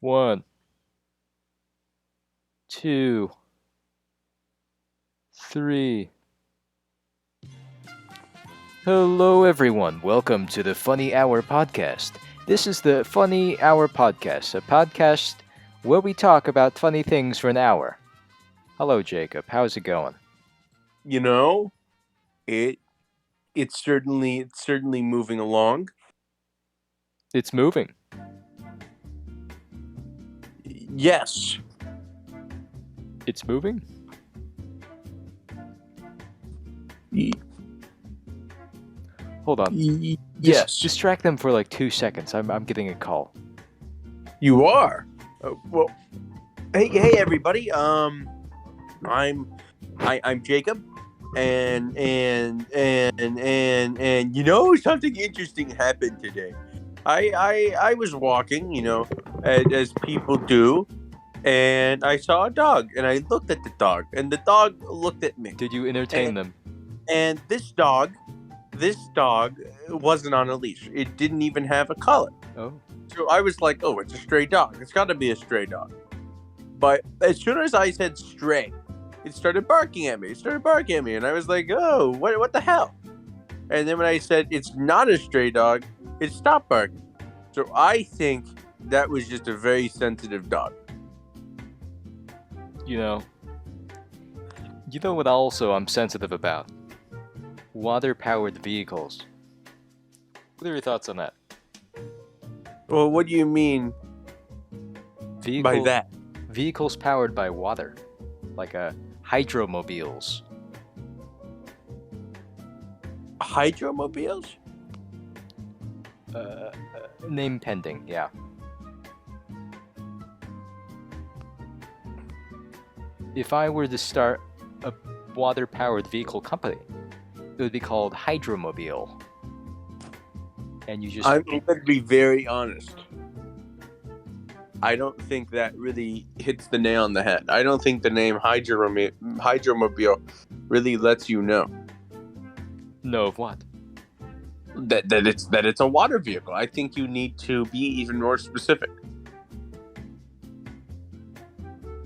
One, two, three. Hello, everyone. Welcome to the Funny Hour podcast. This is the Funny Hour podcast, a podcast where we talk about funny things for an hour. Hello, Jacob. How's it going? You know, it it's certainly moving along. It's moving. Yes. It's moving? Y- Hold on. yes. Distract them for like 2 seconds. I'm getting a call. You are. Well, hey everybody. I'm Jacob, and something interesting happened today. I was walking, as people do, and I saw a dog, and I looked at the dog, and the dog looked at me. Did you entertain And, them? and this dog wasn't on a leash. It didn't even have a collar. Oh. So I was like, oh, it's a stray dog. It's got to be a stray dog. But as soon as I said stray, it started barking at me. And I was like, oh, what the hell? And then when I said it's not a stray dog, it stopped barking. So I think that was just a very sensitive dog. You know what also I'm sensitive about? Water-powered vehicles. What are your thoughts on that? Well, what do you mean by that? Vehicles powered by water, like hydromobiles. Hydromobiles? Name pending, yeah. If I were to start a water-powered vehicle company, it would be called Hydromobile. And you just... I'm going to be very honest. I don't think that really hits the nail on the head. I don't think the name Hydromobile really lets you know know of what? that it's a water vehicle. I think you need to be even more specific.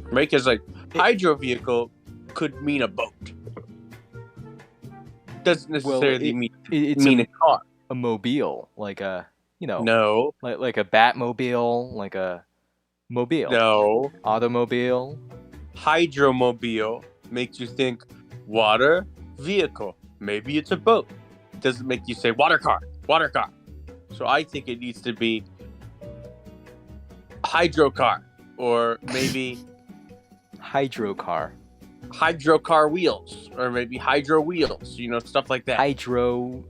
Right? Because hydro vehicle could mean a boat. Doesn't necessarily mean a car. A mobile, like a No. like a Batmobile, like a mobile. No. Automobile. Hydromobile makes you think water vehicle. Maybe it's a boat. It doesn't make you say water car. So I think it needs to be hydro car, or maybe hydro car wheels, or maybe hydro wheels. Stuff like that. Hydro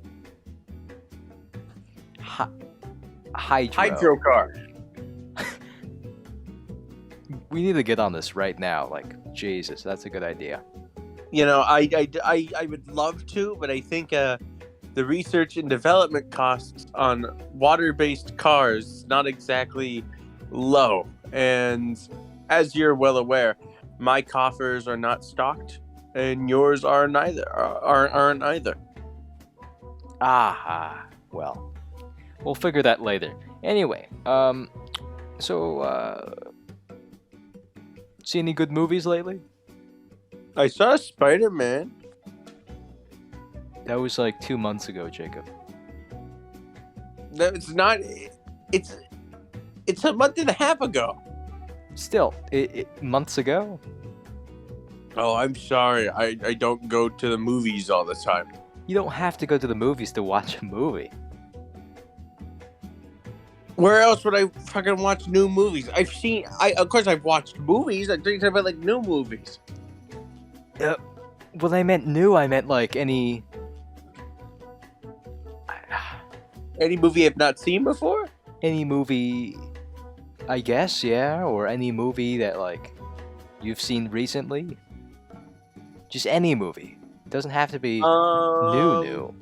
car. We need to get on this right now. Like, Jesus, that's a good idea. I would love to, but I think the research and development costs on water-based cars is not exactly low. And as you're well aware, my coffers are not stocked, and yours aren't either. Well, we'll figure that later. Anyway, see any good movies lately? I saw Spider-Man. That was like 2 months ago, Jacob. It's not. It's a month and a half ago. Still, months ago? Oh, I'm sorry. I don't go to the movies all the time. You don't have to go to the movies to watch a movie. Where else would I fucking watch new movies? Of course I've watched movies. I'm talking about like new movies. When I meant new, I meant like any movie I've not seen before? Any movie, I guess, yeah, or any movie that like you've seen recently. Just any movie. It doesn't have to be new.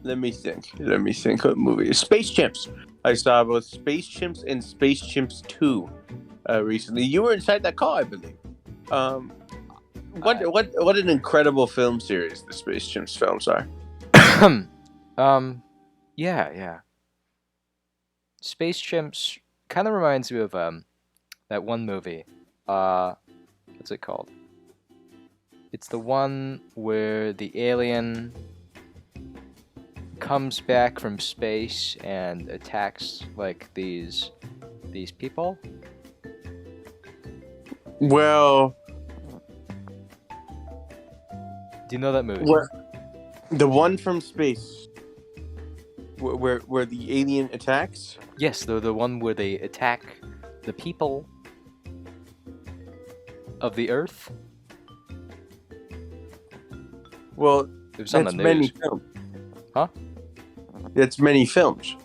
Let me think. What movie? Space Chimps. I saw both Space Chimps and Space Chimps 2 recently. You were inside that call, I believe. What an incredible film series the Space Chimps films are. Yeah. Space Chimps kind of reminds me of that one movie. What's it called? It's the one where the alien comes back from space and attacks like these people. Well, Do you know that movie? the one from space, where the alien attacks. Yes, the one where they attack the people of the Earth. Well, It was on the that's many news. films. Huh? That's many films.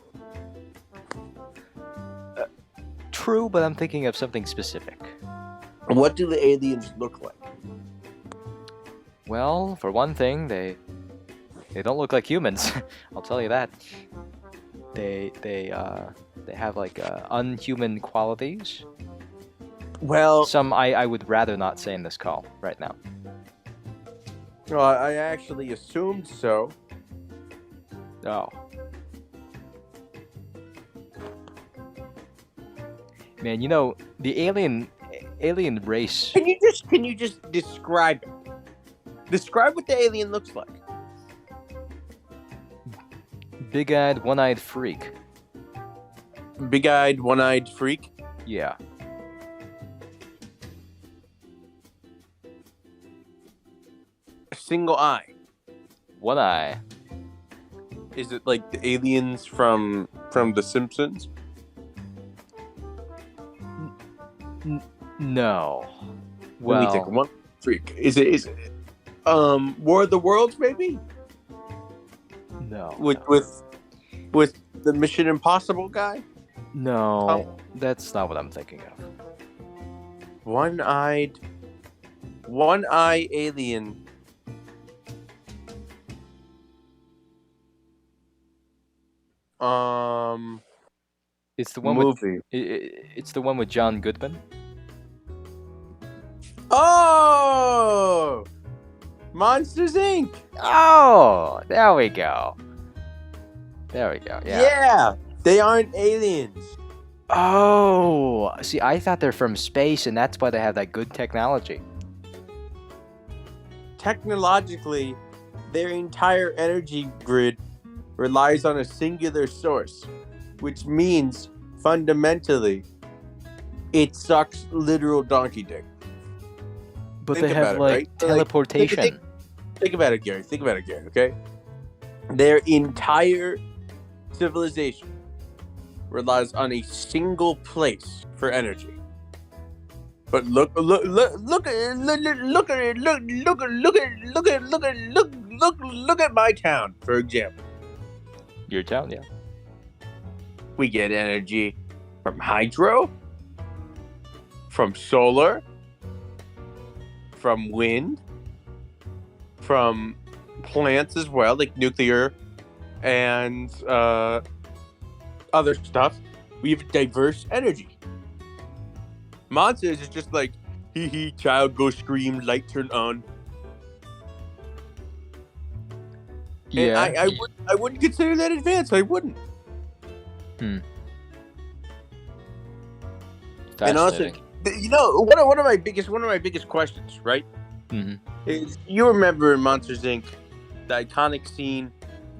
True, but I'm thinking of something specific. What do the aliens look like? Well, for one thing, they don't look like humans. I'll tell you that. They have like unhuman qualities. Well, Some I would rather not say in this call right now. I actually assumed so. Oh. Man, you know, the alien race. Can you just describe it? Describe what the alien looks like. Big-eyed, one-eyed freak. Big-eyed, one-eyed freak. Yeah. A single eye. One eye. Is it like the aliens from The Simpsons? No. Let me think. Well, One freak. Is it War of the Worlds maybe? no. With the Mission Impossible guy? No, that's not what I'm thinking of. One-eye alien. It's the one Movie. it's the one with John Goodman. Oh! Monsters Inc. Oh, there we go. There we go. Yeah. Yeah, they aren't aliens. Oh, see, I thought they're from space, and that's why they have that good technology. Technologically, their entire energy grid relies on a singular source, which means fundamentally it sucks literal donkey dick. But Think they have about it, like right? So, like, teleportation. Think about it, Gary. Think about it, Gary, okay? Their entire civilization relies on a single place for energy. But look at my town, for example. Your town, yeah. We get energy from hydro, from solar, from wind, from plants as well, like nuclear and other stuff. We have diverse energy. Monsters is just like, hee hee, child go scream, light turn on. Yeah. And I wouldn't consider that advanced. I wouldn't. And also, Fascinating. you know, one of my biggest questions, right? Mm-hmm. Is you remember in Monsters Inc. the iconic scene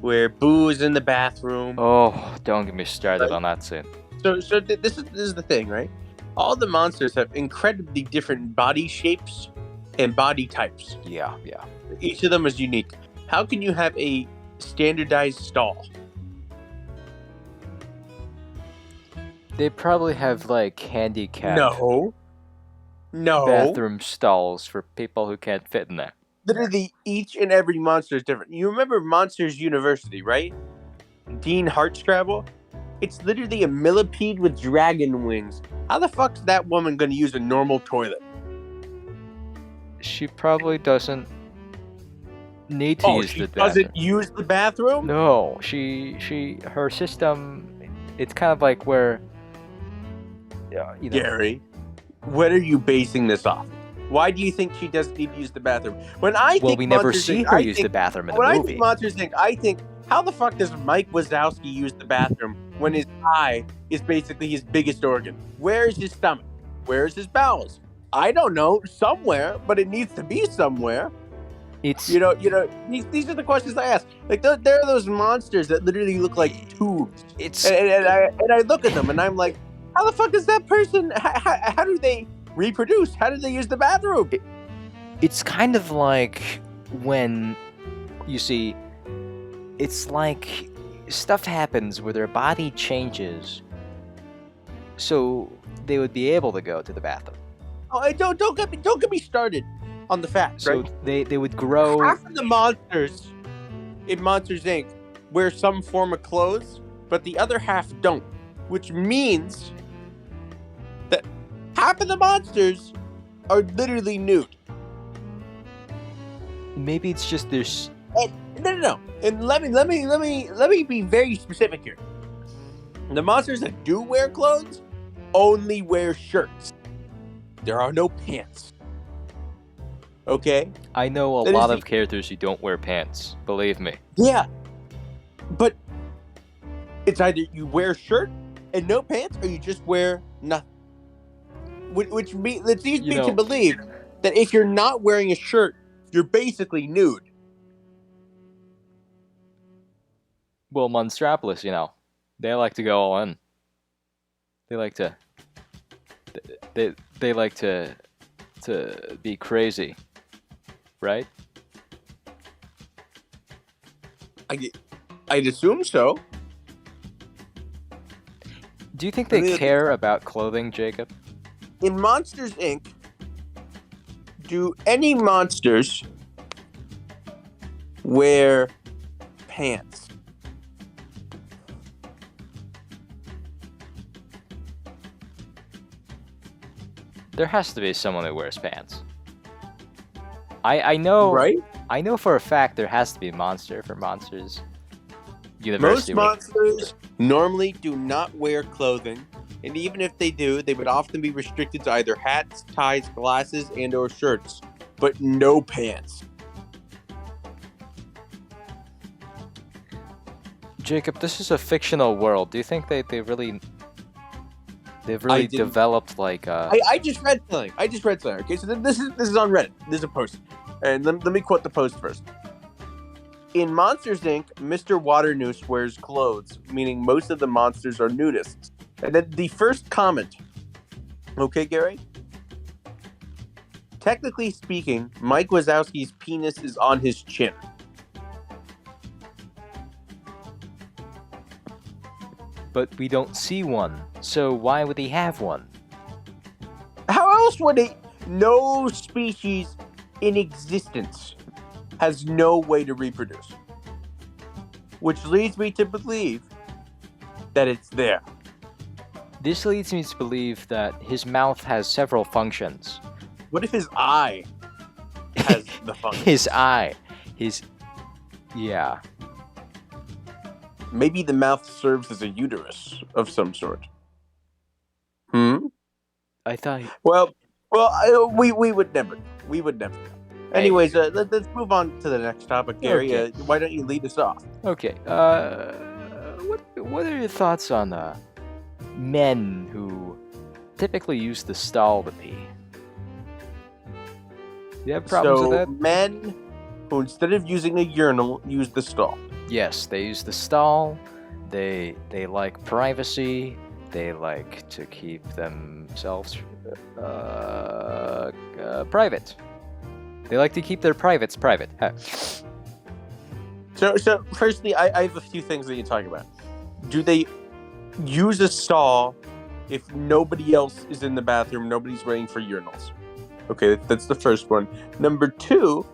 where Boo is in the bathroom? Oh, don't get me started on that scene. So this is the thing, right? All the monsters have incredibly different body shapes and body types. Yeah, yeah. Each of them is unique. How can you have a standardized stall? They probably have like handicapped No. bathroom stalls for people who can't fit in there. Literally, each and every monster is different. You remember Monsters University, right? Dean Hardscrabble? It's literally a millipede with dragon wings. How the fuck's that woman gonna use a normal toilet? She probably doesn't need to use she the bathroom. doesn't use the bathroom? No, her system. It's kind of like where. You know, Gary, what are you basing this off? Why do you think she doesn't need to use the bathroom? When I think we never Monsters see Inc., her I use think- the bathroom in When the I movie. think Monsters Inc., I think, how the fuck does Mike Wazowski use the bathroom when his eye is basically his biggest organ? Where is his stomach? Where is his bowels? I don't know. Somewhere, but it needs to be somewhere. It's You know. These are the questions I ask. Like there are those monsters that literally look like tubes, it's and I look at them and I'm like, how the fuck does that person? How do they reproduce? How do they use the bathroom? it's kind of like when you see, it's like stuff happens where their body changes, so they would be able to go to the bathroom. Oh, don't get me started on the fact. So right? they would grow. Half of the monsters in Monsters Inc. wear some form of clothes, but the other half don't, which means that half of the monsters are literally nude. Maybe it's just there's. No. And let me be very specific here. The monsters that do wear clothes only wear shirts. There are no pants. Okay? I know a That is lot the- of characters who don't wear pants. Believe me. Yeah. But it's either you wear a shirt and no pants, or you just wear nothing. Which leads me to believe that if you're not wearing a shirt, you're basically nude. Well, Monstropolis, they like to go all in. They like to. They like to be crazy, right? I'd assume so. Do you think they mean, care about clothing, Jacob? In Monsters Inc., do any monsters wear pants? There has to be someone who wears pants. I know. Right? I know for a fact there has to be a monster for Monsters Most University. monsters normally do not wear clothing, and even if they do, they would often be restricted to either hats, ties, glasses, and/or shirts, but no pants. Jacob, this is a fictional world. Do you think they've really didn't- developed like I just read something. Okay, so this is on Reddit. This is a post, and let me quote the post first. In Monsters Inc., Mr. Waternoose wears clothes, meaning most of the monsters are nudists. And then the first comment. Okay, Gary? Technically speaking, Mike Wazowski's penis is on his chin. but we don't see one. So why would he have one? How else would no species in existence has no way to reproduce? Which leads me to believe that it's there. This leads me to believe that his mouth has several functions. What if his eye has the function? His eye. Yeah. Maybe the mouth serves as a uterus of some sort. I thought. Well, we would never. We would never. Anyways, let's move on to the next topic, Gary. Okay. Why don't you lead us off? Okay. What are your thoughts on men who typically use the stall to pee? Do you have problems with that? Men who, instead of using a urinal, use the stall. Yes, they use the stall. They like privacy. They like to keep themselves private. They like to keep their privates private. So firstly, I have a few things that you talk about. Do they use a stall if nobody else is in the bathroom, nobody's waiting for urinals? Okay, that's the first one. Number two,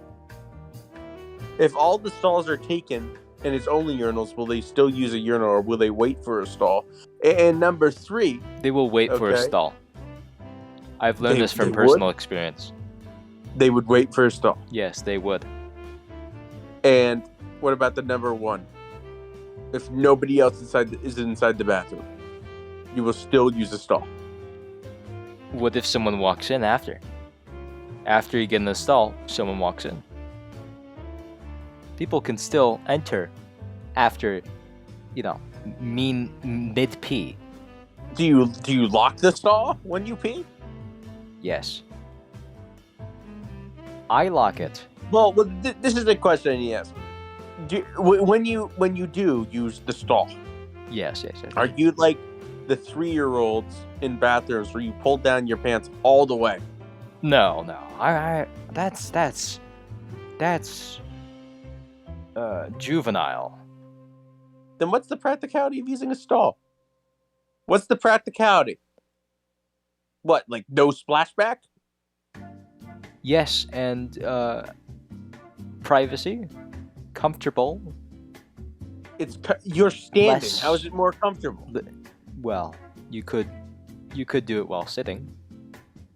if all the stalls are taken and it's only urinals, will they still use a urinal or will they wait for a stall? And number three, They will wait for a Okay. stall. I've learned They- this from they personal experience. they would wait for a stall. Yes, they would. And what about the number one? If nobody else is inside the bathroom, you will still use a stall. What if someone walks in after? After you get in the stall, someone walks in. People can still enter after, mid pee. Do you lock the stall when you pee? Yes. I lock it. Well, this is the question I need to ask. When you do use the stall, Yes. are you like the 3-year-olds in bathrooms where you pull down your pants all the way? No. That's juvenile. Then what's the practicality of using a stall? What's the practicality? What, like no splashback? Yes, and privacy, comfortable. You're standing. Less- How is it more comfortable? Well, you could do it while sitting.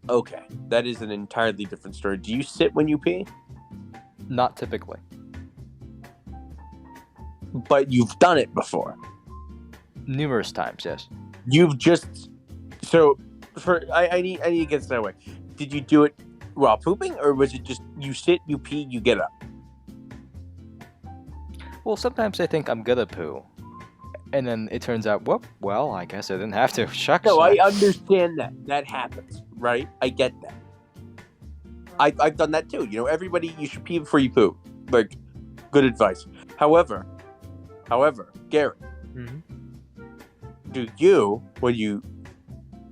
Okay, that is an entirely different story. Do you sit when you pee? Not typically. But you've done it before. Numerous times, yes. You've just I need to get this that way. Did you do it while pooping, or was it just you sit, you pee, you get up? Well, sometimes I think I'm gonna poo, and then it turns out, whoop. Well, I guess I didn't have to. Shucks. No, I understand that. That happens, right? I get that. I've done that too. Everybody, you should pee before you poo. Like, good advice. However, Gary, Mm-hmm. do you, when you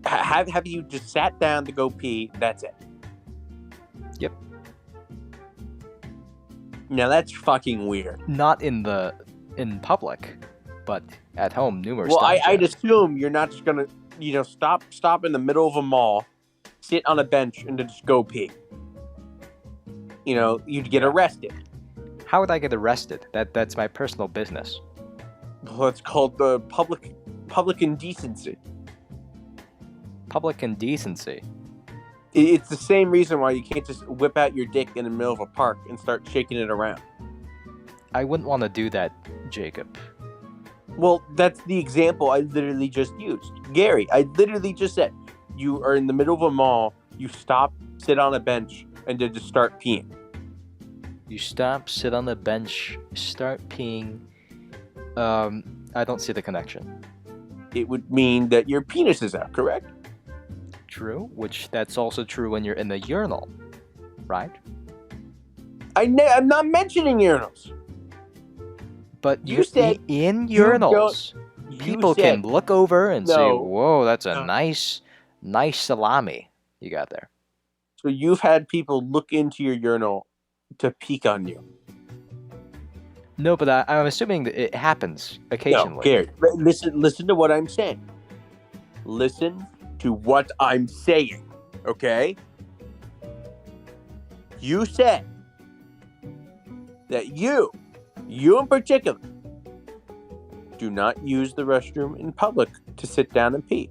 have you just sat down to go pee? That's it. Yep. Now that's fucking weird. Not in public, but at home numerous Well, times. I'd assume you're not just gonna, stop in the middle of a mall, sit on a bench, and then just go pee. You'd get arrested. How would I get arrested? That's my personal business. Well, it's called the public indecency. Public indecency. It's the same reason why you can't just whip out your dick in the middle of a park and start shaking it around. I wouldn't want to do that, Jacob. Well, that's the example I literally just used. Gary, I literally just said, you are in the middle of a mall, you stop, sit on a bench, and then just start peeing. You stop, sit on the bench, start peeing. I don't see the connection. It would mean that your penis is out, correct? True, which that's also true when you're in the urinal, right? I'm not mentioning urinals. But You said in you urinals, people can look over and say, No. "Whoa, that's a No. nice salami you got there." So you've had people look into your urinal to peek on you. No, but I'm assuming that it happens occasionally. No, Gary, listen to what I'm saying. Listen to what I'm saying, okay? You said that you in particular, do not use the restroom in public to sit down and pee.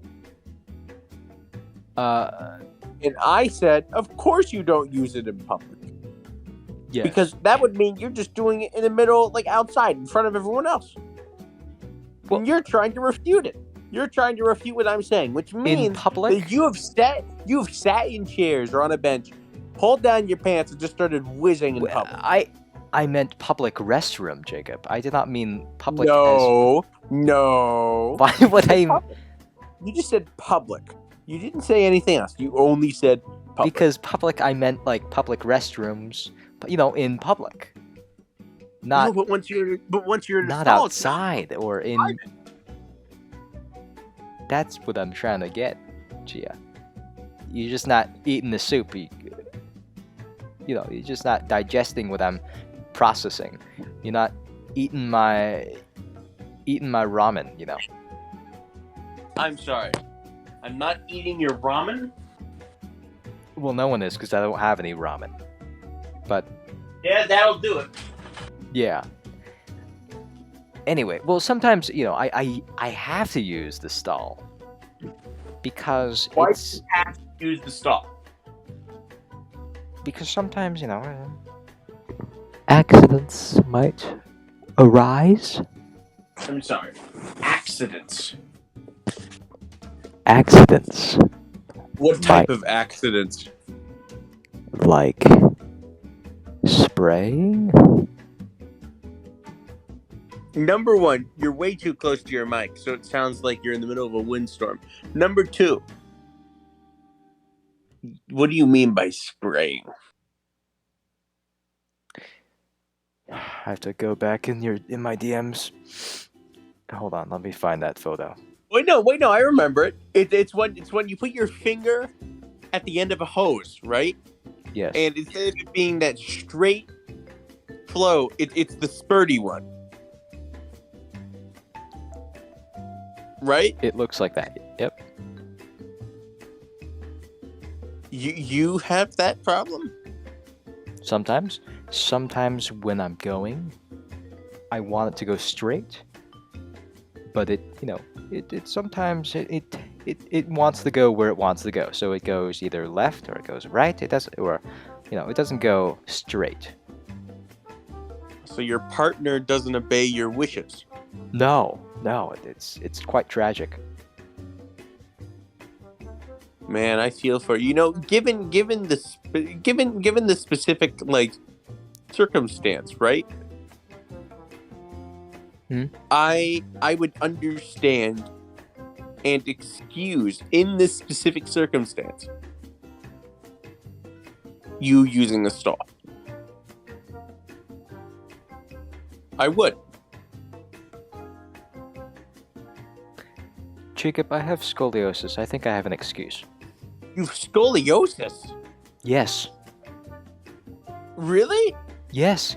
And I said, of course you don't use it in public. Yes. Because that would mean you're just doing it in the middle, like outside, in front of everyone else. Well- And you're trying to refute it. You're trying to refute what I'm saying, which means in public, that you've sat in chairs or on a bench, pulled down your pants, and just started whizzing in public. I meant public restroom, Jacob. I did not mean public. No. Why would I? Public. You just said public. You didn't say anything else. You only said public. Because public, I meant like public restrooms, but in public. Not no, but once you're in a not stall, it's not outside or in. private. That's what I'm trying to get, Gia. You're just not eating the soup. You're just not digesting what I'm processing. You're not eating my ramen. I'm sorry. I'm not eating your ramen. Well, no one is because I don't have any ramen. But Yeah, that'll do it. yeah. Anyway, well, sometimes I have to use the stall because Why do it's you have to use the stall? because sometimes accidents might arise. I'm sorry. Accidents. Accidents What type of accidents? like spraying. Number one, you're way too close to your mic, so it sounds like you're in the middle of a windstorm. Number two, what do you mean by spraying? I have to go back in my DMs. Hold on, let me find that photo. Wait, no, I remember it. It's when you put your finger at the end of a hose, right? Yes. And instead of it being that straight flow, it's the spurty one. Right? It looks like that. Yep. You have that problem? Sometimes when I'm going, I want it to go straight, but it sometimes it wants to go where it wants to go. So it goes either left or it goes right. It doesn't go straight. So your partner doesn't obey your wishes? No, it's quite tragic. Man, I feel for you. Given the specific circumstance, right? I would understand and excuse in this specific circumstance you using the stall. I would. Jacob, I have scoliosis. I think I have an excuse. You have scoliosis? Yes. Really? Yes.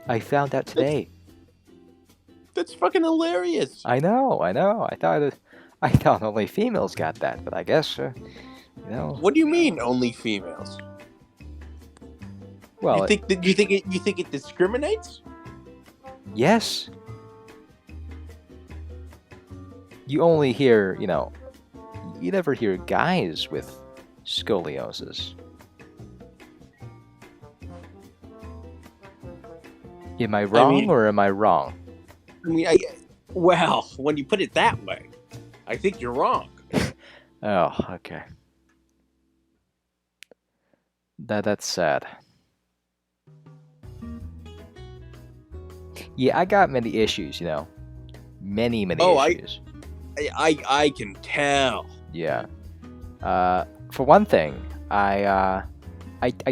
I found out today. That's fucking hilarious. I know. I thought only females got that, but I guess What do you mean only females? Well, you think it discriminates? Yes. You only hear, you never hear guys with scoliosis. Am I wrong or am I wrong? Well, when you put it that way, I think you're wrong. Oh, okay. That's sad. Yeah, I got many issues, many issues. I can tell. Yeah. For one thing, I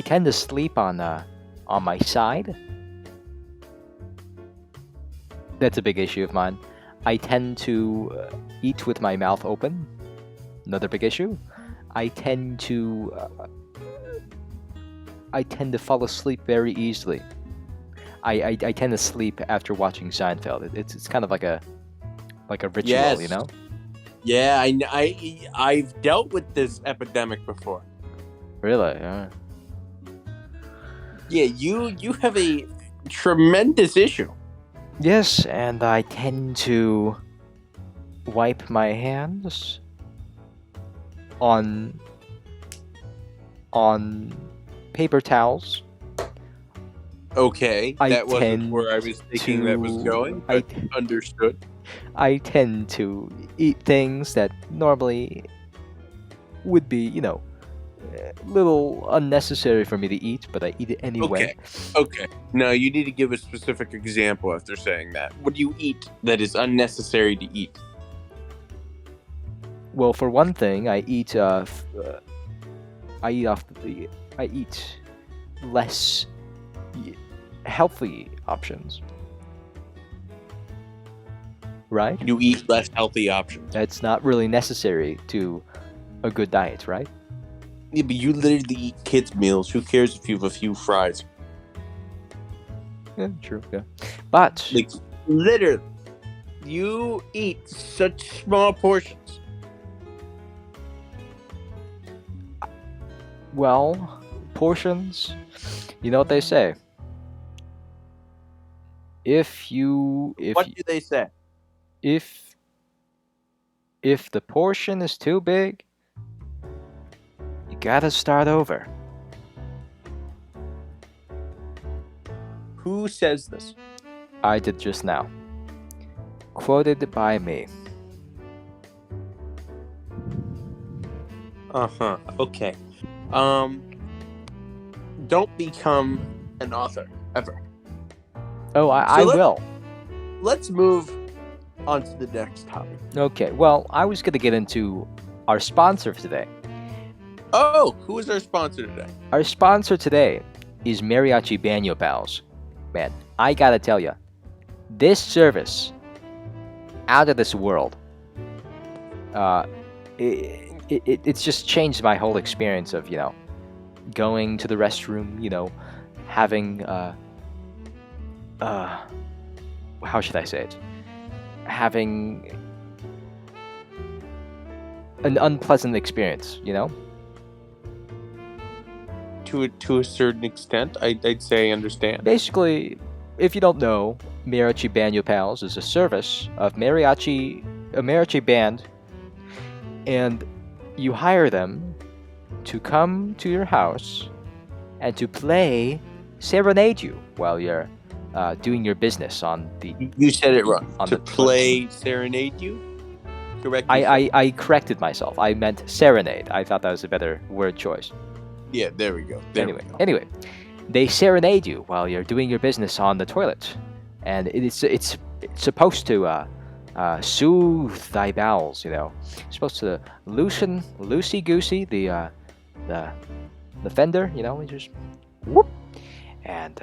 tend to sleep on my side. That's a big issue of mine. I tend to eat with my mouth open. Another big issue. I tend to fall asleep very easily. I tend to sleep after watching Seinfeld. It's kind of like a ritual, Yes. Yeah, I've dealt with this epidemic before. Really? Yeah. Yeah, you have a tremendous issue. Yes, and I tend to wipe my hands on paper towels. Okay, that wasn't where I was thinking that was going, but understood. I tend to eat things that normally would be, a little unnecessary for me to eat, but I eat it anyway. Okay. No, you need to give a specific example after saying that. What do you eat that is unnecessary to eat? Well, for one thing, I eat less healthy options. Right? You eat less healthy options. That's not really necessary to a good diet, right? Yeah, but you literally eat kids' meals. Who cares if you have a few fries? Yeah, true. Yeah, but literally, you eat such small portions. Well, portions. You know what they say. What do they say? If the portion is too big, you gotta start over. Who says this? I did just now. Quoted by me. Okay. Don't become an author ever. Oh, I will. let's move on to the next topic. Okay, well, I was going to get into our sponsor today. Oh, who is our sponsor today? Our sponsor today is Mariachi Banyo Pals. Man, I gotta tell you, this service, out of this world. It's just changed my whole experience of, going to the restroom, having, how should I say it? Having an unpleasant experience, To a certain extent, I'd say understand. Basically, if you don't know, Mariachi Banyo Pals is a service of a mariachi band, and you hire them to come to your house and to serenade you while you're doing your business on the. You said it wrong. On to the play serenade you? Correct. I corrected myself. I meant serenade. I thought that was a better word choice. Yeah, there we go. Anyway, they serenade you while you're doing your business on the toilet, and it's supposed to soothe thy bowels. It's supposed to loosey goosey the fender. You just whoop, and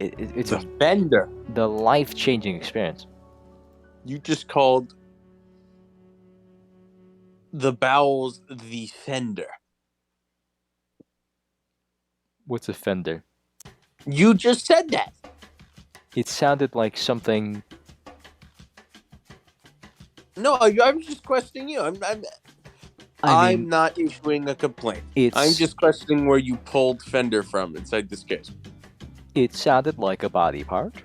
it's a fender. The life-changing experience. You just called the bowels the fender. What's a fender? You just said that. It sounded like something. No, I'm just questioning you. I'm not issuing a complaint. I'm just questioning where you pulled fender from inside this case. It sounded like a body part.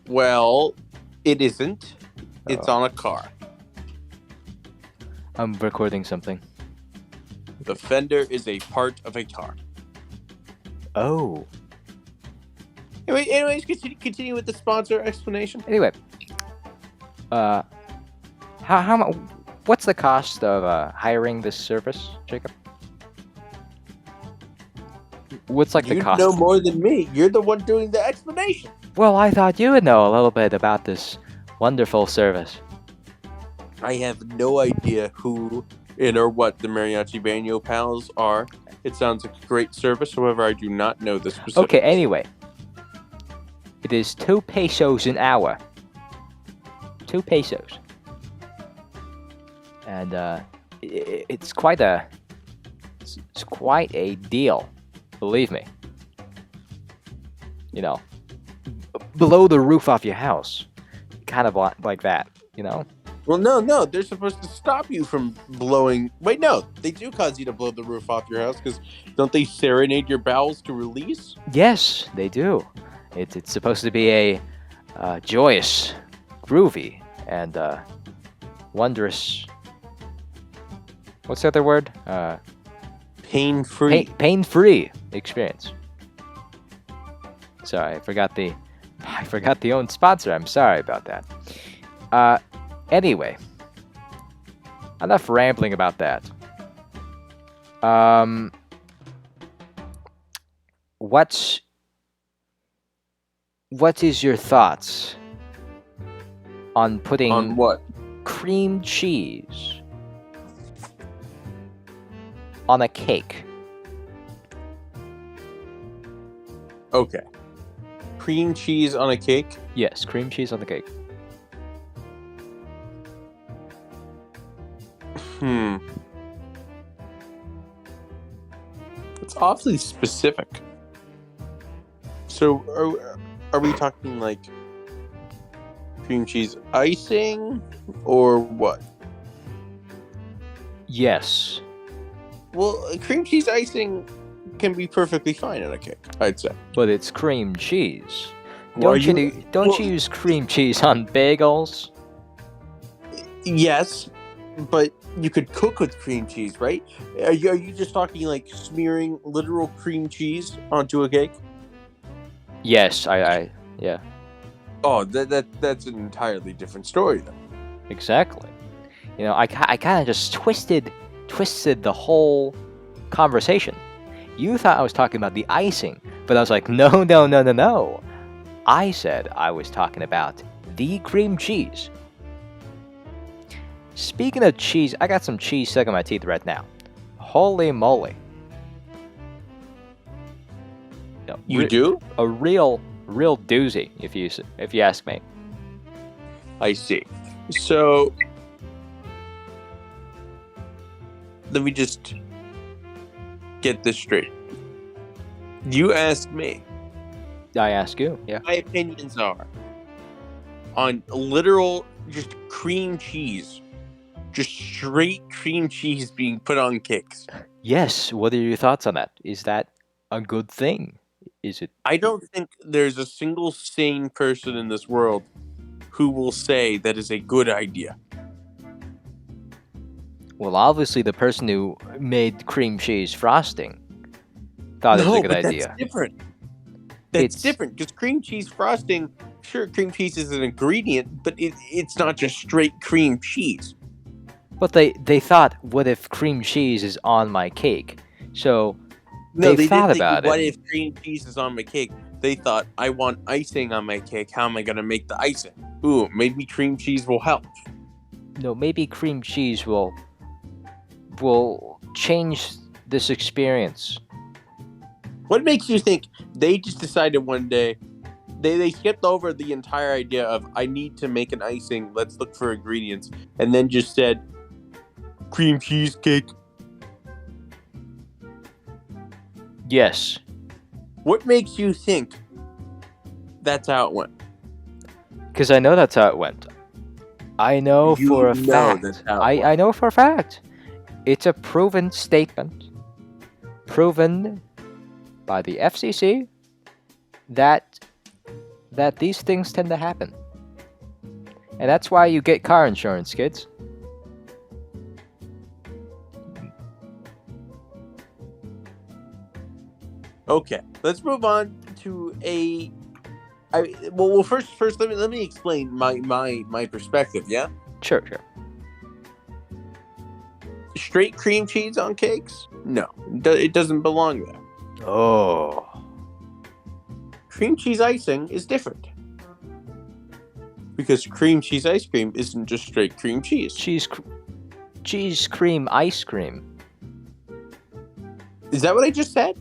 Well, it isn't. It's on a car. I'm recording something. The fender is a part of a car. Oh. Anyways, continue with the sponsor explanation. Anyway, how much? What's the cost of hiring this service, Jacob? What's the cost? You know more than me. You're the one doing the explanation. Well, I thought you would know a little bit about this wonderful service. I have no idea who or what the Mariachi Banyo Pals are. It sounds like a great service. However, I do not know the specifics. Okay, anyway. It is 2 pesos an hour. 2 pesos. And it's quite a deal, believe me. Below the roof of your house. Kind of like that, Well, no, they're supposed to stop you from blowing. Wait, no, they do cause you to blow the roof off your house because don't they serenade your bowels to release? Yes, they do. It's supposed to be a joyous, groovy, and wondrous. What's the other word? Pain-free. Pain-free experience. Sorry, I forgot the own sponsor. I'm sorry about that. Anyway, enough rambling about that. What is your thoughts on putting on what? Cream cheese on a cake? Okay. Cream cheese on a cake? Yes, cream cheese on the cake. It's awfully specific. So, are we talking like cream cheese icing or what? Yes. Well, cream cheese icing can be perfectly fine on a cake, I'd say. But it's cream cheese. Don't you use cream cheese on bagels? Yes, but you could cook with cream cheese, right? Are you just talking like smearing literal cream cheese onto a cake? Yes, yeah. Oh, that's an entirely different story, then. Exactly. I kind of just twisted the whole conversation. You thought I was talking about the icing, but I was like, no. I said I was talking about the cream cheese. Speaking of cheese, I got some cheese stuck in my teeth right now. Holy moly. No, You do? a real doozy, if you ask me. I see. So, let me just get this straight. You asked me. I ask you, yeah. My opinions are on literal just cream cheese. Just straight cream cheese being put on cakes. Yes, what are your thoughts on that? Is that a good thing? Is it? I don't think there's a single sane person in this world who will say that is a good idea. Well, obviously the person who made cream cheese frosting thought it was a good idea. That's different. That's It's- different because cream cheese frosting, sure, cream cheese is an ingredient, but it's not just straight cream cheese. But they thought, what if cream cheese is on my cake? So No, they they thought didn't about think, what it. if cream cheese is on my cake? They thought, I want icing on my cake. How am I going to make the icing? Ooh, maybe cream cheese will help. No, maybe cream cheese will change this experience. What makes you think they just decided one day, they skipped over the entire idea of, I need to make an icing, let's look for ingredients, and then just said, cream cheesecake. Yes, What makes you think that's how it went? because I know that's how it went. I know You for a know fact. that's how it I know for a fact. It's a proven statement, proven by the FCC, that these things tend to happen, and that's why you get car insurance, kids. Okay, let's move on to a. Well, first, let me explain my perspective. Yeah, Sure. straight cream cheese on cakes? No, it doesn't belong there. Oh, Cream cheese icing is different because cream cheese ice cream isn't just straight cream cheese. cheese cream ice cream. Is that what I just said?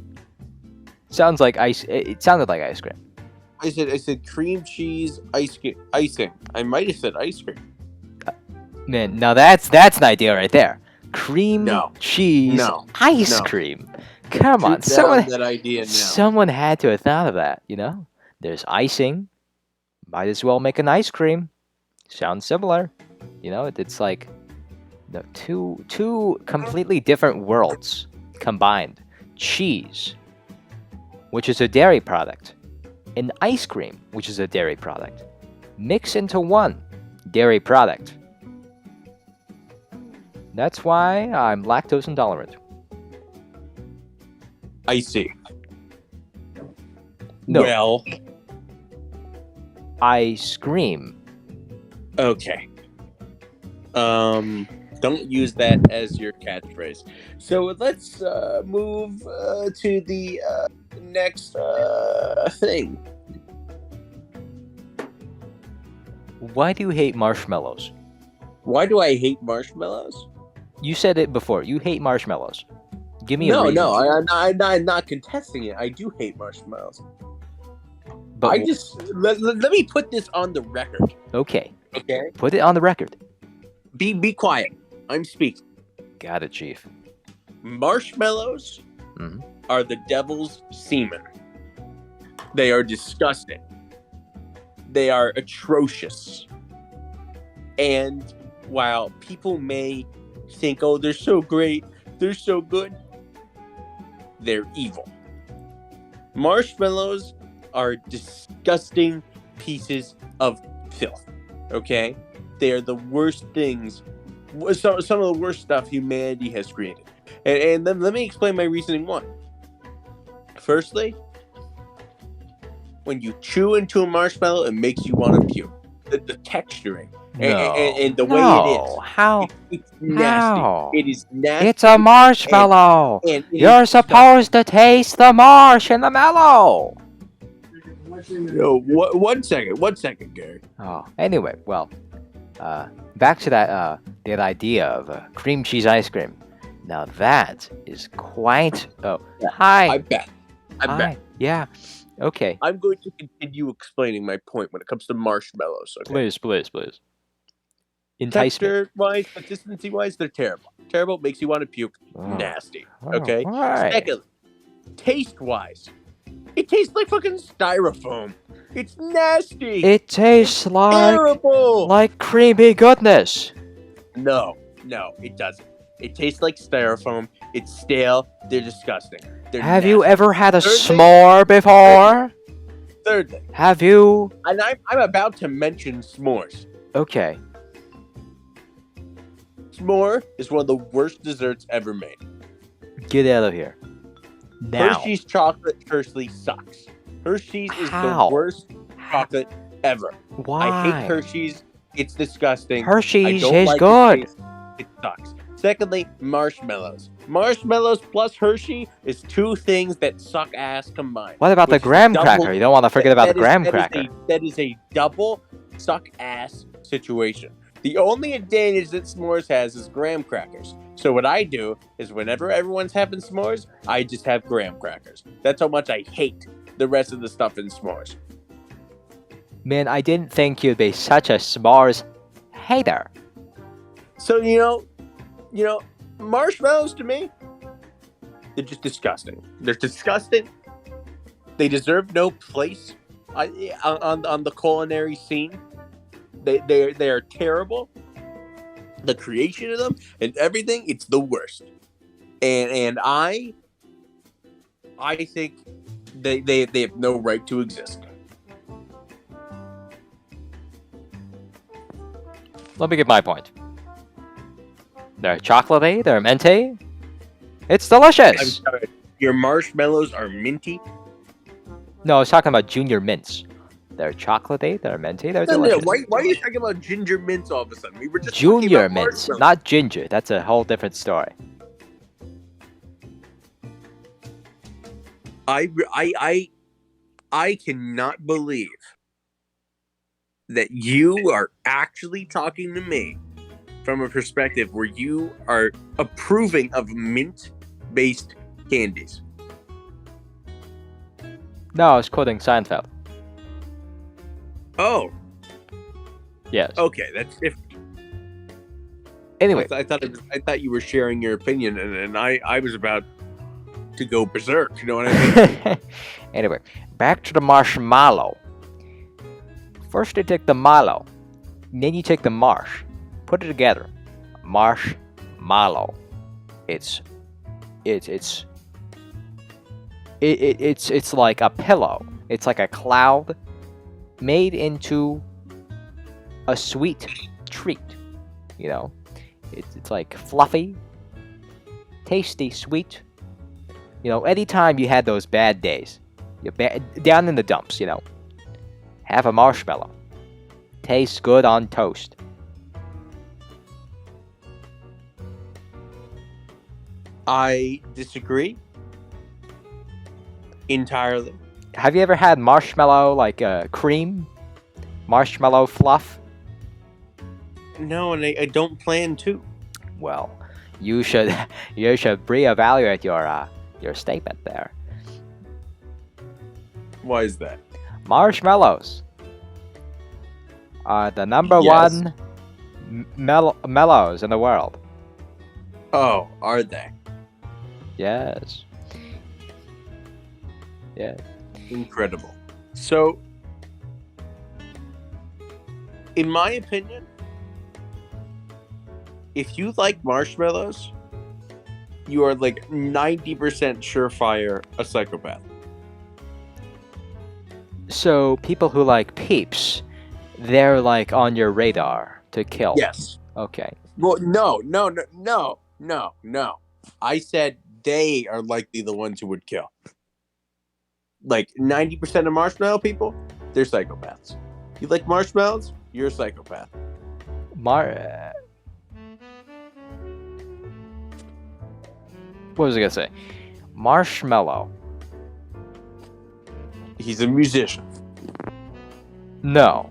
Sounds like ice. It sounded like ice cream. I said cream cheese icing. I might have said ice cream. Man, now that's an idea right there. Cream No. cheese No. ice No. cream. Come on, Shoot down someone that idea now. someone had to have thought of that. You know, there's icing. Might as well make an ice cream. Sounds similar. You know, it's like two completely different worlds combined. Cheese, which is a dairy product, and ice cream, which is a dairy product, mix into one dairy product. That's why I'm lactose intolerant. I see. No. Well, Ice cream. okay. Don't use that as your catchphrase. So let's move to the next thing. Why do you hate marshmallows? Why do I hate marshmallows? You said it before. You hate marshmallows. Give me a No, reason. I'm not contesting it. I do hate marshmallows. But I just let me put this on the record. okay, Okay, put it on the record. be quiet. I'm speaking. Got it, Chief. Marshmallows Mhm. are the devil's semen. They are disgusting. They are atrocious. And while people may think, oh, they're so great, they're so good, they're evil. Marshmallows are disgusting pieces of filth. Okay? They are the worst things, some of the worst stuff humanity has created. And then let me explain my reasoning why. Firstly, when you chew into a marshmallow, it makes you want to puke. The texturing and the way it is. How? It's nasty. How? It is nasty. It's a marshmallow. and it You're is supposed to taste the marsh and the mellow. Yo, one second, Gary. Oh, anyway, well, back to that idea of cream cheese ice cream. Now that is quite. Oh, I hi, bet. hi, yeah, okay. I'm going to continue explaining my point when it comes to marshmallows. Okay. Please, entice me. Texture-wise, consistency-wise, they're terrible. Terrible, makes you want to puke. Oh, Nasty. oh, Okay. why? Secondly, taste-wise, it tastes like fucking styrofoam. It's nasty. It tastes Terrible. like creamy goodness. No, it doesn't. It tastes like styrofoam. It's stale. They're disgusting. They're Have you nasty. ever had a Thirdly- s'more before? Thirdly, Have you? and I'm about to mention s'mores. Okay. S'more is one of the worst desserts ever made. Get out of here. Now. Hershey's chocolate firstly sucks. Hershey's is How? the worst chocolate ever. Why? I hate Hershey's. It's disgusting. I Hershey's don't is like good. the taste. It sucks. Secondly, marshmallows. Marshmallows plus Hershey is two things that suck ass combined. What about the which is graham double- cracker? You don't want to forget about the that is- graham that is cracker. that is a double suck ass situation. The only advantage that s'mores has is graham crackers. So what I do is whenever everyone's having s'mores, I just have graham crackers. That's how much I hate the rest of the stuff in s'mores. Man, I didn't think you'd be such a s'mores hater. So marshmallows to me, they're just disgusting. They're disgusting. They deserve no place on the culinary scene. They are terrible. The creation of them and everything, it's the worst. And I think they have no right to exist. Let me get my point. They're chocolatey, they're minty. It's I'm delicious. sorry. Your marshmallows are minty. No, I was talking about junior mints. They're chocolatey, they're minty, they're No, delicious. why are you talking about ginger mints all of a sudden? We were just Junior talking about mints, marshmallows. not ginger. That's a whole different story. I cannot believe that you are actually talking to me from a perspective where you are approving of mint-based candies. No, I was quoting Seinfeld. Oh, Yes. okay, that's different. Anyway, I thought you were sharing your opinion, and I was about to go berserk. You know what I mean? anyway, back to the marshmallow. First, you take the mallow, then you take the marsh, put it together. Marshmallow. It's like a pillow. It's like a cloud made into a sweet treat. You know, it's like fluffy, tasty, sweet. You know, anytime you had those bad days, you're down in the dumps, you know, have a marshmallow. Tastes good on toast. I disagree entirely. Have you ever had marshmallow like cream? Marshmallow fluff? No, and I don't plan to. Well, you should reevaluate your statement there. Why is that? Marshmallows are the number Yes. one mellows in the world. Oh, are they? Yes. Yeah. Incredible. So, in my opinion, if you like marshmallows, you are like 90% surefire a psychopath. So people who like peeps, they're like on your radar to kill. Yes. Okay. Well, no. I said they are likely the ones who would kill. Like 90% of marshmallow people, they're psychopaths. You like marshmallows? You're a psychopath. What was I gonna say? Marshmallow. He's a musician. No,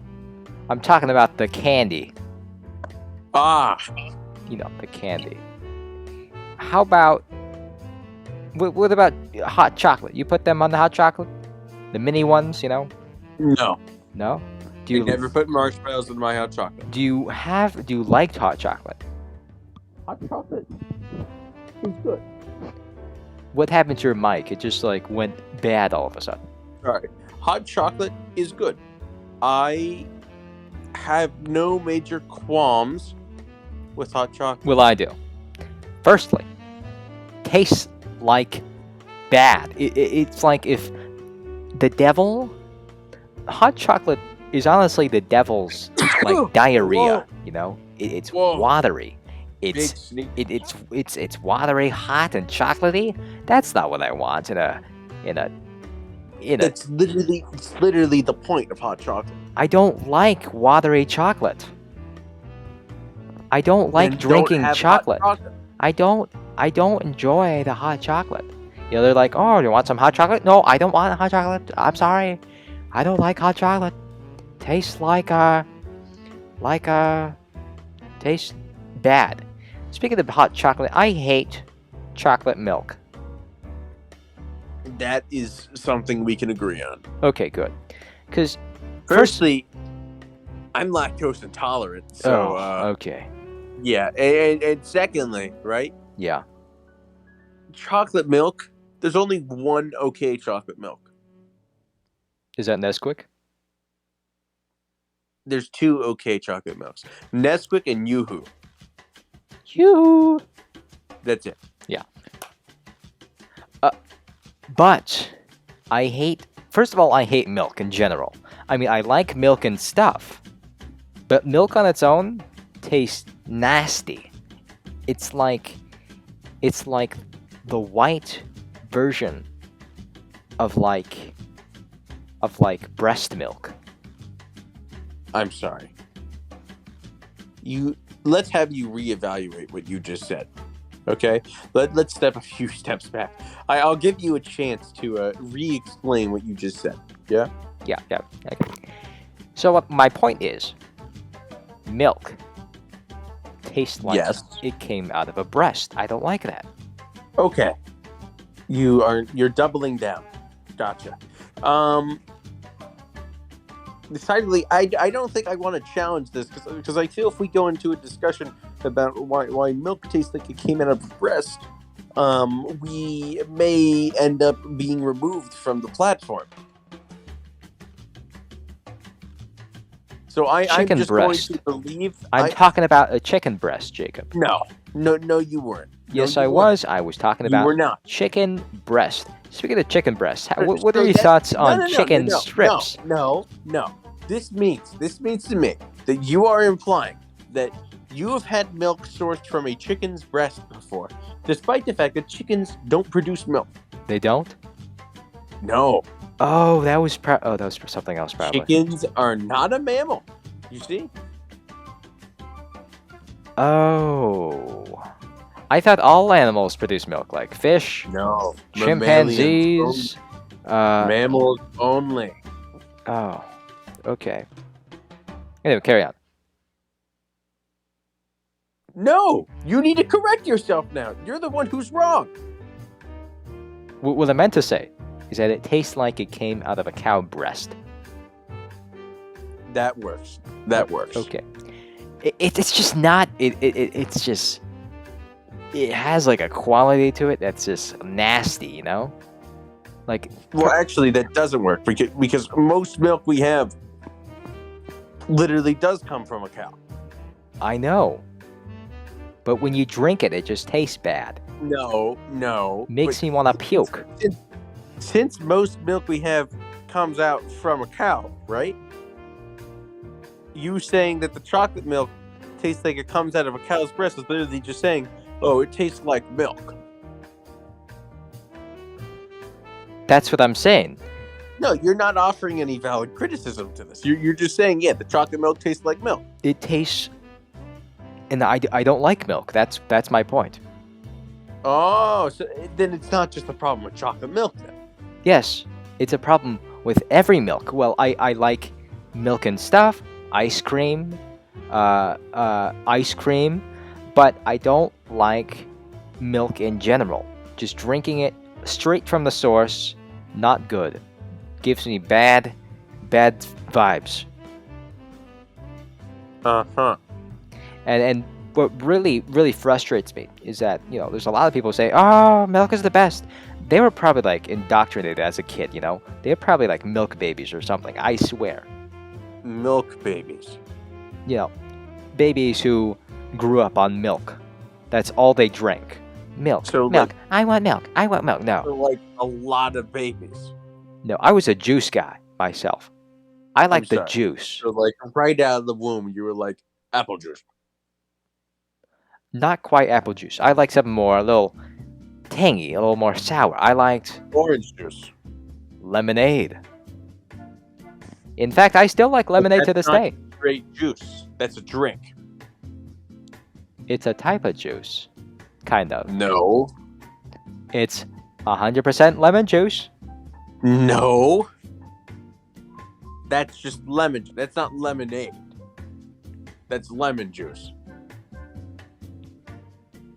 I'm talking about the candy. Ah, You know, the candy. How about what about hot chocolate? You put them on the hot chocolate, the mini ones. You know? no. No. Do I you never put marshmallows in my hot chocolate. do you like hot chocolate? Hot chocolate is good. What happened to your mic? It just like went bad all of a sudden. Sorry. Hot chocolate is good. I have no major qualms with hot chocolate. Well, I do. Firstly, tastes like bad. It's like if the devil, hot chocolate is honestly the devil's like diarrhea. Whoa. You know, it's Whoa. watery. Big It's sneak. it's watery, hot, and chocolatey. That's not what I want in a. It's literally the point of hot chocolate. I don't like watery chocolate. I don't like Then don't drinking have hot chocolate. chocolate. I don't enjoy the hot chocolate. You know, they're like, oh, you want some hot chocolate? No, I don't want hot chocolate. I'm sorry. I don't like hot chocolate. Tastes tastes bad. Speaking of hot chocolate, I hate chocolate milk. That is something we can agree on. Okay, good. Because Firstly, I'm lactose intolerant, so okay, yeah. And secondly, right? yeah. Chocolate milk. There's only one okay chocolate milk. Is that Nesquik? There's two okay chocolate milks: Nesquik and Yoo-Hoo. You. That's it. But I hate. First of all, I hate milk in general. I mean, I like milk and stuff, but milk on its own tastes nasty. It's like the white version of like breast milk. I'm sorry. Let's have you reevaluate what you just said. Okay? Let's step a few steps back. I'll give you a chance to re-explain what you just said. Yeah? Yeah. Okay. So my point is, milk tastes like Yes. it came out of a breast. I don't like that. Okay. You're doubling down. Gotcha. Decidedly, I don't think I want to challenge this because I feel if we go into a discussion about why milk tastes like it came out of a breast, we may end up being removed from the platform. So I'm Chicken just breast. going to believe. I'm talking about a chicken breast, Jacob. No, you weren't. Yes, No, I you was. I was talking weren't. You about were not. chicken breast. Speaking of chicken breast, what So are your that- thoughts no, on no, no, chicken no, strips? No. This means to me that you are implying that you have had milk sourced from a chicken's breast before, despite the fact that chickens don't produce milk. They don't? No, Oh, that was something else probably. chickens are not a mammal. You see? Oh. I thought all animals produce milk, like fish, No. chimpanzees. Mammals only. Oh, okay. Anyway, carry on. No, you need to correct yourself now. You're the one who's wrong. What I meant to say is that it tastes like it came out of a cow breast. That works. Okay. It's just not. It's just. It has like a quality to it that's just nasty, you know? Like. Well, actually, that doesn't work because most milk we have literally does come from a cow. I know. But when you drink it, it just tastes bad. No. Makes me want to puke. Since most milk we have comes out from a cow, right? You saying that the chocolate milk tastes like it comes out of a cow's breast is literally just saying, oh, it tastes like milk. That's what I'm saying. No, you're not offering any valid criticism to this. You're just saying, yeah, the chocolate milk tastes like milk. It tastes. And I don't like milk. That's my point. Oh, so then it's not just a problem with chocolate milk then. Yes, it's a problem with every milk. Well, I like milk and stuff, ice cream, but I don't like milk in general. Just drinking it straight from the source, not good. Gives me bad vibes. Uh-huh. And what really frustrates me is that there's a lot of people who say, "Oh, milk is the best." They were probably like indoctrinated as a kid. They were probably like milk babies or something. I swear. Milk babies. You know, babies who grew up on milk. That's all they drank. Milk, So milk. I want milk. I want milk. No, like a lot of babies. no. I was a juice guy myself. I I'm like the sorry. juice, So like right out of the womb, you were like apple juice. not quite apple juice. I like something more a little tangy, a little more sour. I liked Orange juice. lemonade. In fact, I still like But lemonade to that's this not day. straight juice. That's a drink. It's a type of juice, kind of. No. It's 100% lemon juice. No. That's just lemon. That's not lemonade. That's lemon juice.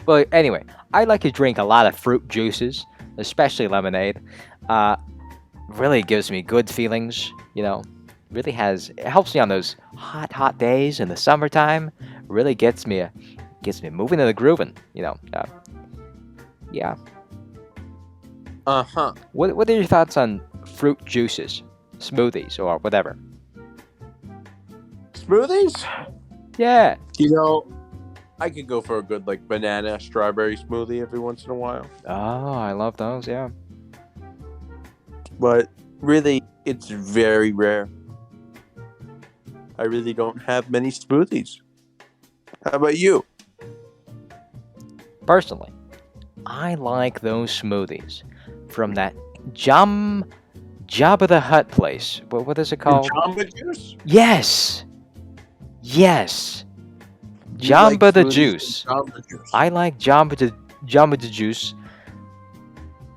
But anyway, I like to drink a lot of fruit juices, especially lemonade. Really gives me good feelings. Really it helps me on those hot days in the summertime. Really gets me moving and grooving. Yeah. Uh-huh. What are your thoughts on fruit juices, smoothies, or whatever? Smoothies? Yeah. I could go for a good like banana strawberry smoothie every once in a while. Oh, I love those. Yeah. But really, it's very rare. I really don't have many smoothies. How about you? Personally, I like those smoothies from that Jabba the Hutt place. What is it called? Jamba juice? Yes. You like Jamba the smoothies juice. with Jamba juice. I like Jamba the juice,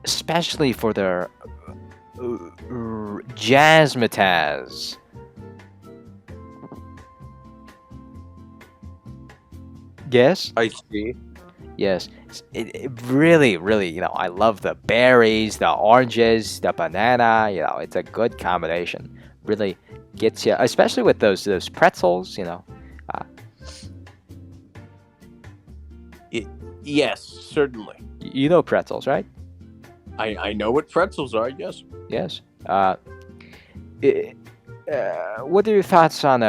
especially for their jazzmatazz. Yes. I see. Yes, it really, I love the berries, the oranges, the banana. It's a good combination. Really gets you, especially with those pretzels. Yes, certainly. You know pretzels, right? I know what pretzels are. Yes. Yes. What are your thoughts on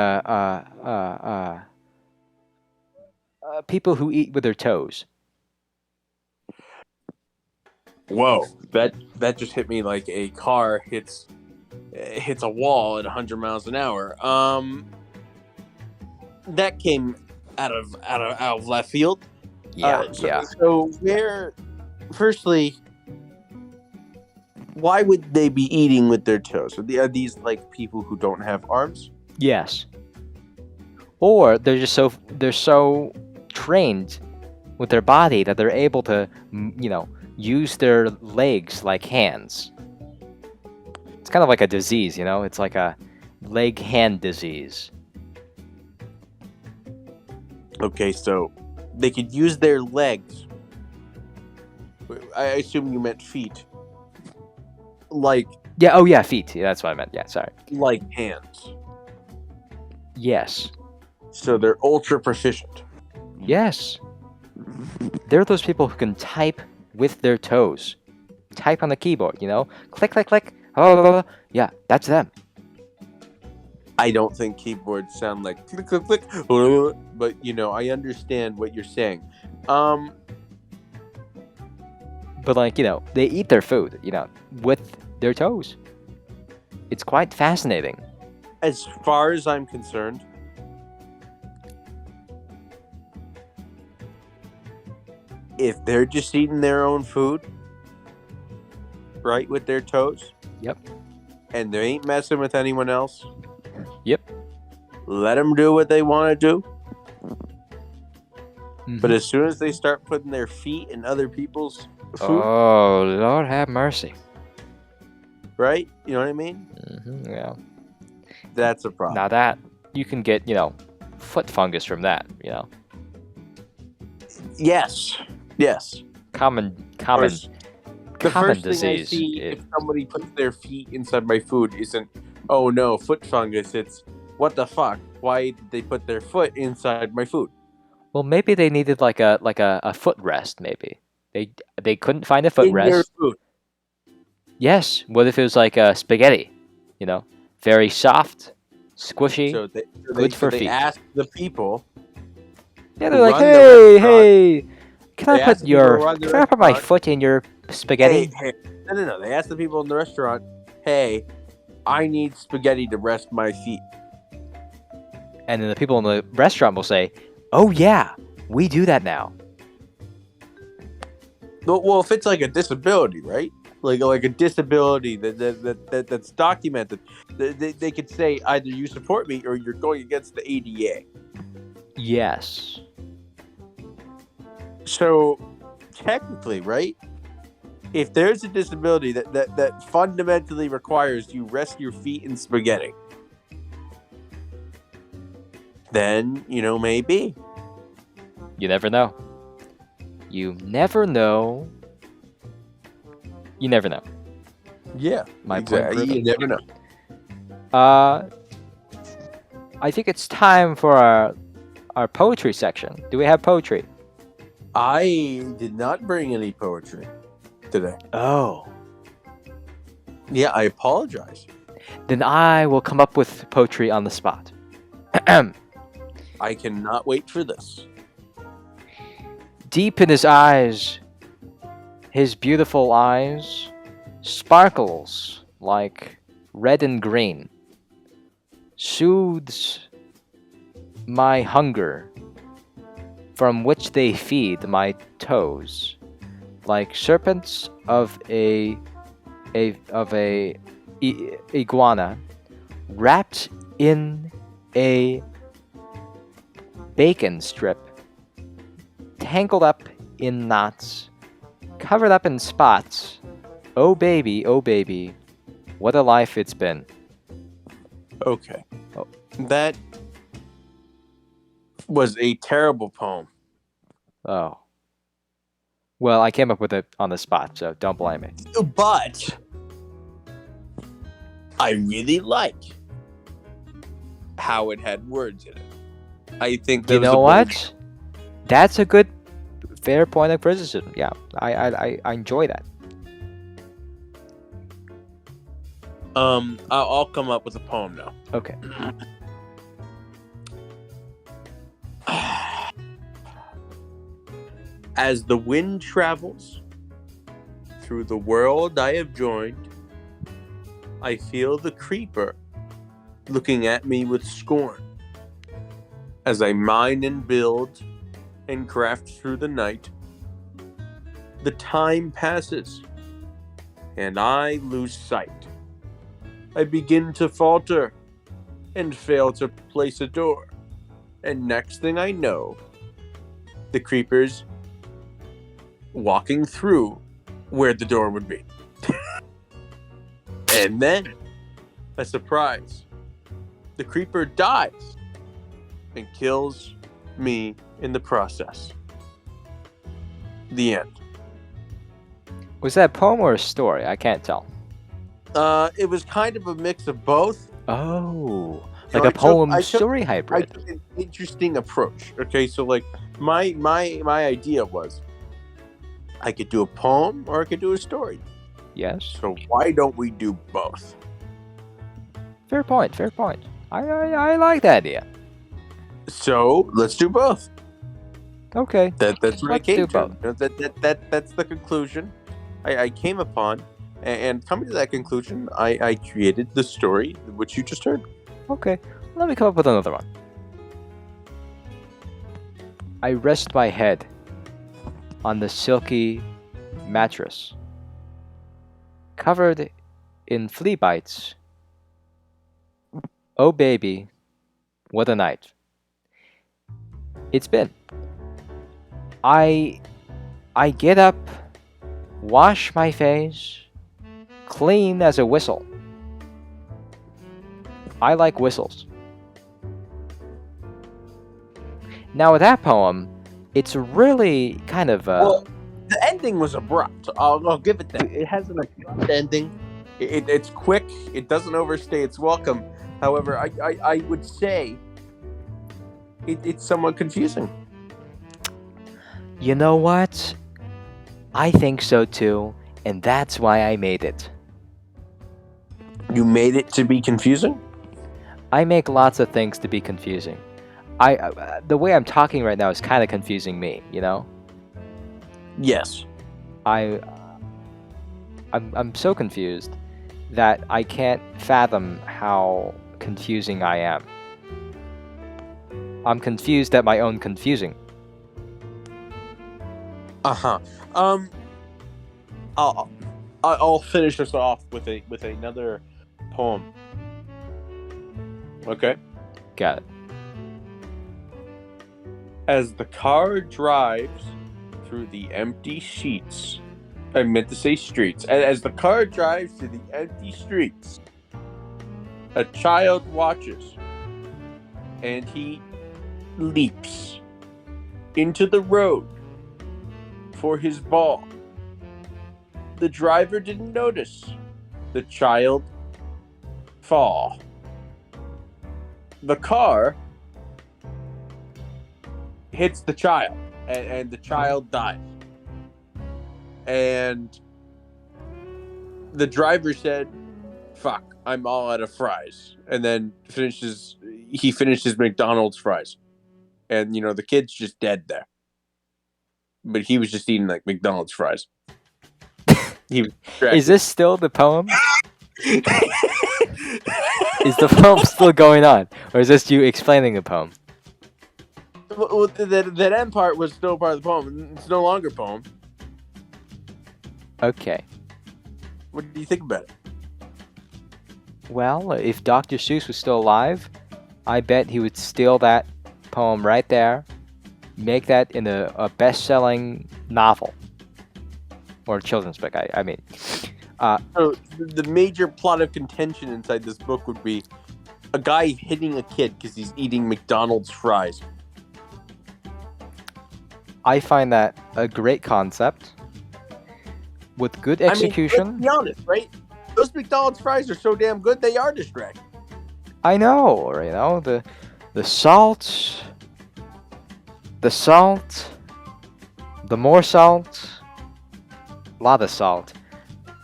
people who eat with their toes? Whoa, that just hit me like a car hits a wall at 100 miles an hour. That came out of left field. Yeah, So firstly, why would they be eating with their toes? Are these like people who don't have arms? yes. Or they're so trained with their body that they're able to, use their legs like hands. It's kind of like a disease, It's like a leg-hand disease. Okay, so they could use their legs. I assume you meant feet. Like Yeah. Oh, yeah. Feet. Yeah, that's what I meant. Yeah. Sorry. like hands. Yes. So they're ultra proficient. Yes. They're those people who can type with their toes. Type on the keyboard, Click, click, click. Oh, yeah, that's them. I don't think keyboards sound like click, click, click. But I understand what you're saying. But they eat their food, with their toes. It's quite fascinating. As far as I'm concerned, if they're just eating their own food, right, with their toes, Yep. and they ain't messing with anyone else, Yep. let them do what they want to do. Mhm. But as soon as they start putting their feet in other people's food, Oh, Lord have mercy. right? You know what I mean? Yeah. That's a Now problem. that you can get, foot fungus from that. Yes. Yes. Common, Of common, course, the common first thing I disease. see if somebody puts their feet inside my food isn't, oh no, foot fungus. It's, what the fuck? Why did they put their foot inside my food? Well, maybe they needed like a footrest. Maybe they couldn't find a In your footrest. food. Yes. What if it was like spaghetti? You know, very soft, squishy, good So for they feet. asked the people Yeah, they're who like, run the hey, restaurant. hey, can I They put asked the people who your, run the can I put my restaurant, foot in your hey, spaghetti? hey, no. They asked the people in the restaurant, hey, I need spaghetti to rest my feet. And then the people in the restaurant will say, oh yeah, we do that now. Well, if it's like a disability, right? Like a disability that's documented, they could say either you support me or you're going against the ADA. Yes. So technically, right? If there's a disability that fundamentally requires you rest your feet in spaghetti, then maybe. You never know. You never know. You never know. Yeah, My point exactly. You proven. never know. I think it's time for our poetry section. Do we have poetry? I did not bring any poetry today. Oh. Yeah, I apologize. Then I will come up with poetry on the spot. I cannot wait for this. Deep in his eyes, his beautiful eyes, sparkles like red and green, soothes my hunger, from which they feed my toes, like serpents of a iguana, wrapped in a bacon strip, tangled up in knots, covered up in spots. Oh baby, what a life it's been. Okay. Oh. That was a terrible poem. Oh. Well, I came up with it on the spot, so don't blame me. But I really like how it had words in it. I think there You was know a what? That's a good, fair point of criticism. Yeah, I enjoy that. I'll come up with a poem now. Okay. As the wind travels through the world I have joined, I feel the creeper looking at me with scorn. As I mine and build and craft through the night, the time passes and I lose sight. I begin to falter and fail to place a door. And next thing I know, the creeper's walking through where the door would be. And then, a surprise, the creeper dies and kills me in the process. The end. Was that a poem or a story? I can't tell. It was kind of a mix of both. Oh, So like a poem I took- story I hybrid. took an interesting approach. Okay, so like my idea was I could do a poem or I could do a story. Yes. So why don't we do both? Fair point. Fair point. I like that idea. So let's do both. Okay. That's what I Let's came do to. both. That's the conclusion I came upon, and coming to that conclusion, I created the story which you just heard. Okay. Let me come up with another one. I rest my head on the silky mattress, covered in flea bites. Oh baby, what a night it's been. I get up, wash my face, clean as a whistle. I like whistles. Now with that poem, it's really kind of Well, the ending was abrupt. I'll give it that. It has an abrupt ending. It's quick. It doesn't overstay its welcome. However, I would say it's somewhat confusing. you know what? I think so too, and that's why I made it. You made it to be confusing? I make lots of things to be confusing. The way I'm talking right now is kind of confusing me, you know? Yes. I I'm so confused that I can't fathom how confusing I am. I'm confused at my own confusing. Uh-huh. Um I'll finish us off with another poem. Okay. Got it. As the car drives through the empty sheets, I meant to say streets. As the car drives through the empty streets, a child watches, and he leaps into the road for his ball. The driver didn't notice the child fall. The car hits the child, and the child dies. And the driver said, "Fuck, I'm all out of fries," and then he finishes McDonald's fries, and the kid's just dead there. But he was just eating like McDonald's fries. He was Is this still the poem? Is the poem still going on, or is this you explaining the poem? Well, that end part was still part of the poem. It's no longer a poem. Okay. What do you think about it? Well, if Dr. Seuss was still alive, I bet he would steal that poem right there, make that in a best-selling novel. Or a children's book, I mean. So the major plot of contention inside this book would be a guy hitting a kid because he's eating McDonald's fries. I find that a great concept. With good execution. I mean, let's be honest, right? Those McDonald's fries are so damn good, they are distracting. I know, or the salt, the more salt, a lot of salt,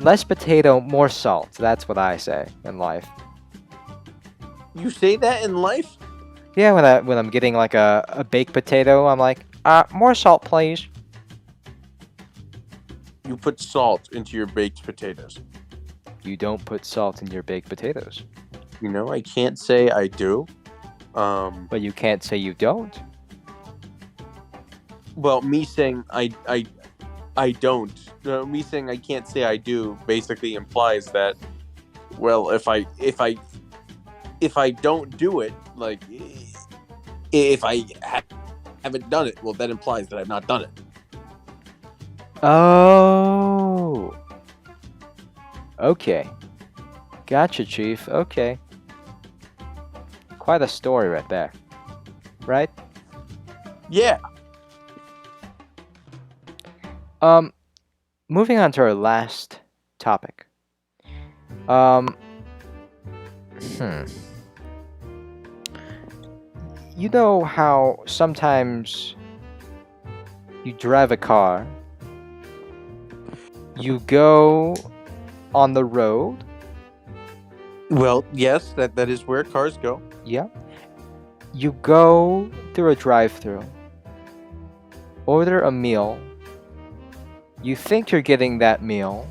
less potato, more salt. That's what I say in life. You say that in life? Yeah, when I'm getting like a baked potato, I'm like, more salt, please. You put salt into your baked potatoes. You don't put salt in your baked potatoes. I can't say I do. But you can't say you don't. Well, me saying I don't. Me saying I can't say I do basically implies that, well, if I don't do it, like if I haven't done it, well, that implies that I've not done it. Oh. Okay. Gotcha, Chief. Okay. Quite a story right there. Right? Yeah. Moving on to our last topic. You know how sometimes you drive a car, you go on the road. Well, yes, that is where cars go. Yeah. You go through a drive-thru, order a meal. You think you're getting that meal,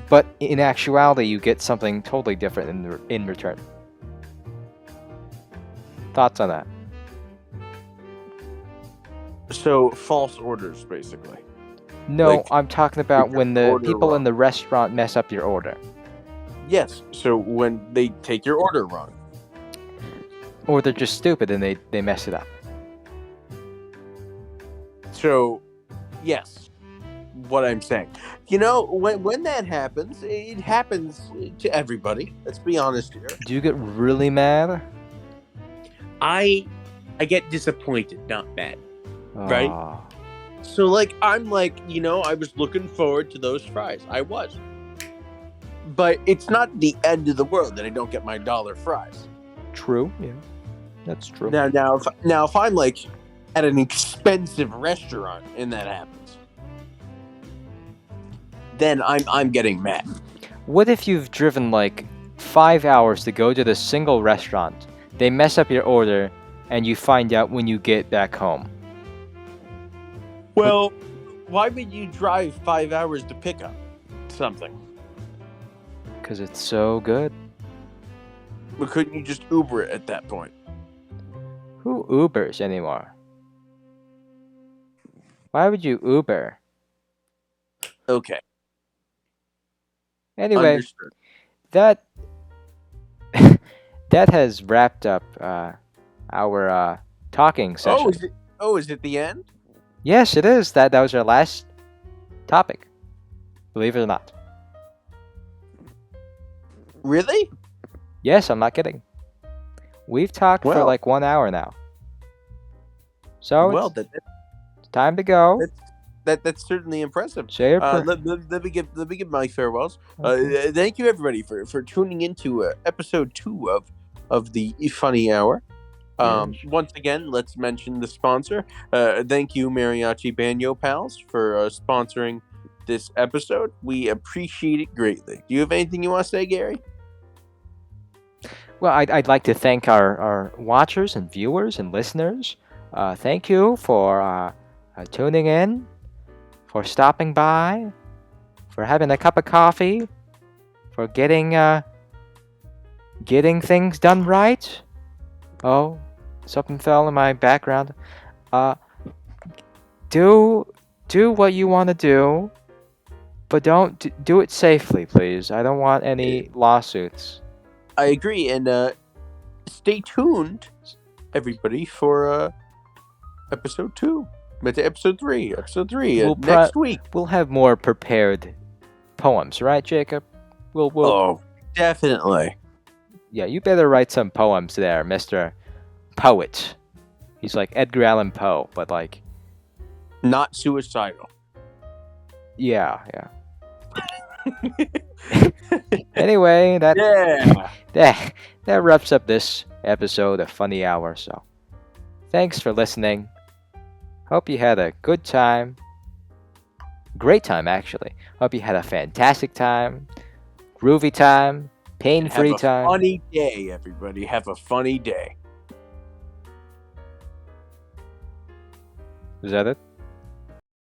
but in actuality, you get something totally different in return. Thoughts on that? So, false orders, basically. No, Like, I'm talking about you when the order people in wrong. the restaurant mess up your order. Yes, so when they take your order wrong. Or they're just stupid and they mess it up. So, yes. what I'm saying. You know, when that happens, it happens to everybody. Let's be honest here. Do you get really mad? I get disappointed, not mad. Right? Ah, So like I'm like, I was looking forward to those fries. I was. But it's not the end of the world that I don't get my dollar fries. true. Yeah, that's true. Now if I'm like at an expensive restaurant and that happens, then I'm getting mad. What if you've driven like 5 hours to go to the single restaurant? They mess up your order, and you find out when you get back home. Well, why would you drive 5 hours to pick up something? Because it's so good. But couldn't you just Uber it at that point? Who Ubers anymore? Why would you Uber? Okay, Anyway, understood. that that has wrapped up our talking session. Is it the end? Yes, it is. That was our last topic. Believe it or not. Really? Yes, I'm not kidding. We've talked for Well- like 1 hour now. So Well, it's time to go. that's certainly impressive. Say your Let me give my farewells. Okay. Thank you everybody for tuning into episode 2 of the Funny Hour. Yes. Once again, let's mention the sponsor. Thank you, Mariachi Banyo Pals, for sponsoring this episode. We appreciate it greatly. Do you have anything you want to say, Gary? Well, I'd like to thank our watchers and viewers and listeners. Thank you for tuning in, for stopping by, for having a cup of coffee, for getting things done right. Oh, something fell in my background. Do what you want to do, but don't do it safely, please. I don't want any lawsuits. I agree, and stay tuned, everybody, for episode 2. Episode 3. Episode 3 We'll next week. We'll have more prepared poems, right, Jacob? We'll Oh, definitely. Yeah, you better write some poems there, Mr. Poet. He's like Edgar Allan Poe, but like, Not suicidal. yeah. Anyway, Yeah. that wraps up this episode of Funny Hour. So, thanks for listening. Hope you had a good time. Great time, actually. Hope you had a fantastic time. Groovy time. Pain-free Have a time. funny day, everybody. Have a funny day. Is that it?